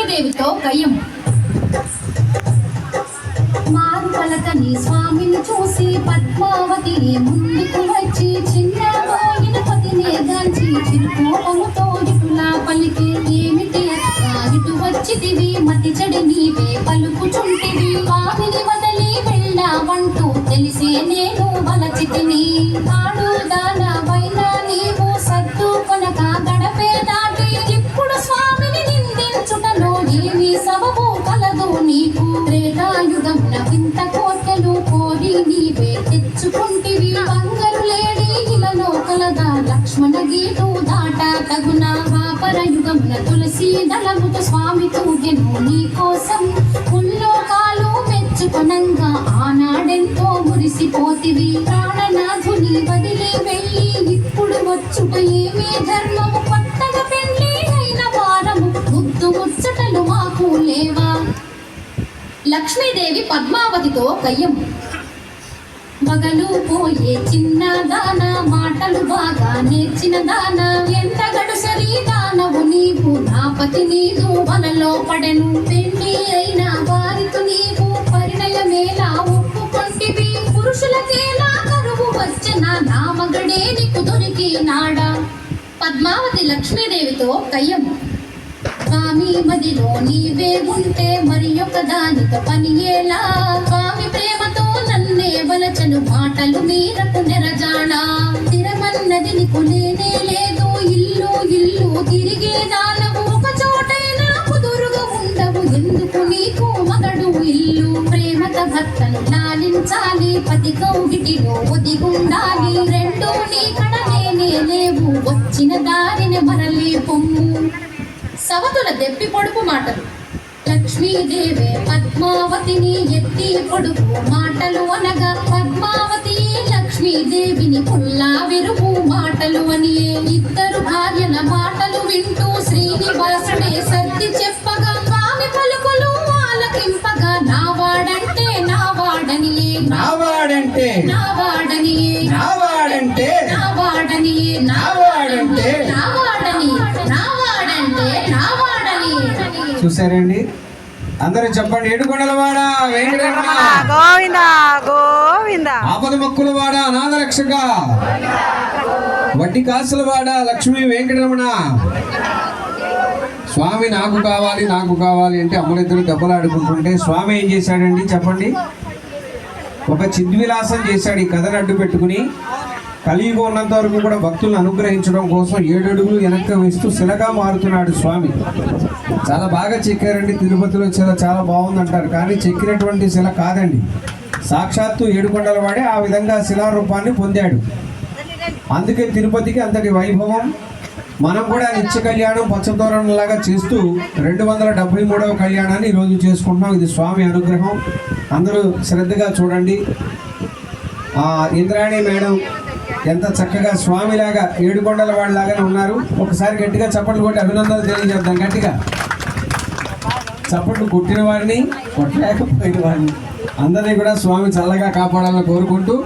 లక్ష్మీదేవితో కయ్యం. మారు పలకని స్వామిని చూసి పద్మావతి ముందుకు వచ్చి చిన్న పోయిన పతినే గాంచి చిరుకోపముతో ఇటులా పలికి, ఏమిటి అక్క ఇటు వచ్చితివి, మతి చెడి నీవే పలుకుచుంటివి, స్వామిని వదలి వెళ్ళావంటూ తెలిసే నేను వలచితిని, ఆడు దానవైనా నీవు సద్దు కొనక గడపే దాటి, ఇప్పుడు స్వామిని నిందించుటలో ఏమి సబబు కలదు నీకు, త్రేతాయుగమున వింత కోర్కెలు కోరి నీవే తెచ్చుకుంటివి, బంగారు లేడి ఇలలో కలదా లక్ష్మణ గీటు దాట తగున, ద్వాపర యుగమున తులసి దళముతో స్వామి తూగెను నీ కోసం, ముల్లోకాలు మెచ్చుకొనంగా ఆనాడెంతో మురిసిపోతివి, ప్రాణనాథుని వదిలి వెళ్ళి ఇప్పుడు వచ్చుట ఏమీ ధర్మము, కొత్తగా పెళ్లి అయిన వారము ముద్దు ముచ్చటలు మాకు లేవా. లక్ష్మీదేవి పద్మావతితో కయ్యం. మగలు పోయే చిన్న దాన, మాటలు బాగా నేర్చిన దాన, ఎంత గడుసరి దానవు నీవు, నాపతి నీదు వలలో పడెను, పెళ్లి అయిన వారితో నీవు పరిణయమేలా ఒప్పుకొంటివి, పురుషులకేలా కరువు వచ్చిన నా మగడే నీకు దొరికినాడా. పద్మావతి లక్ష్మీదేవితో కయ్యం. స్వామి మదిలో నీవే ఉంటే మరి ఒక దానితో పని ఎలా, స్వామి ప్రేమతో నన్నే వలచను మాటలు మీరకు నెరజాడా, స్థిరమన్నది నీకు లేనే లేదు, ఇల్లు ఇల్లు తిరిగే దానవు, ఒక చోటైనా కుదురుగా ఉండవు, ఎందుకు నీకు మగడు ఇల్లు, ప్రేమత భర్తను లాలించాలి, పతి కౌగిటిలో ఒదిగుండాలి, రెండూ నీ కడలేనే లేవు, వచ్చిన దారిని మరలి పొమ్ము. సవతుల దెప్పి పొడుపు మాటలు. లక్ష్మీదేవి పద్మావతిని ఎత్తి పొడుపు మాటలు అనగా, పద్మావతి లక్ష్మీదేవిని పుల్లా వెరుపు మాటలు అని, ఇద్దరు భార్యల మాటలు వింటూ శ్రీనివాసుడే సర్ది చెప్పగా, స్వామి పలుకులు ఆలకింపగా, నావాడంటే నావాడనియే, నావాడంటే నావాడనియే, నావాడంటే నావాడనియే, నావాడంటే నావాడని, నావాడంటే నావాడని. చూసారండి, అందరూ చెప్పండి, ఏడుకొండలవాడ వెంకటరమణ గోవింద గోవింద, ఆపద మొక్కులవాడ అనాథ రక్షక, వడ్డీ కాసులవాడ లక్ష్మీ వెంకటరమణ. స్వామి నాకు కావాలి నాకు కావాలి అంటే అమ్మలిద్దరు దెబ్బలాడుకుంటుంటే స్వామి ఏం చేశాడండి చెప్పండి, ఒక చిద్విలాసం చేశాడు ఈ కథను అడ్డు పెట్టుకుని. కలియుగం ఉన్నంత వరకు కూడా భక్తులను అనుగ్రహించడం కోసం 7 అడుగులు వెనక్కి వేస్తూ శిలగా మారుతున్నాడు స్వామి. చాలా బాగా చెక్కారండి, తిరుపతిలో చాలా బాగుందంటారు, కానీ చెక్కినటువంటి శిల కాదండి, సాక్షాత్తు ఏడుకొండలవాడే ఆ విధంగా శిలారూపాన్ని పొందాడు. అందుకే తిరుపతికి అంతటి వైభవం. మనం కూడా నిత్య కళ్యాణం పచ్చతోరణంలాగా చేస్తూ 273వ కళ్యాణాన్ని ఈరోజు చేసుకుంటున్నాం. ఇది స్వామి అనుగ్రహం. అందరూ శ్రద్ధగా చూడండి. ఇంద్రాణి మేడం ఎంత చక్కగా స్వామిలాగా ఏడుకొండల వాళ్ళలాగానే ఉన్నారు. ఒకసారి గట్టిగా చప్పట్లు కొట్టి అభినందనలు తెలియజేద్దాం. గట్టిగా చప్పట్లు కొట్టిన వారిని, కొట్టలేకపోయిన వారిని అందరినీ కూడా స్వామి చల్లగా కాపాడాలని కోరుకుంటూ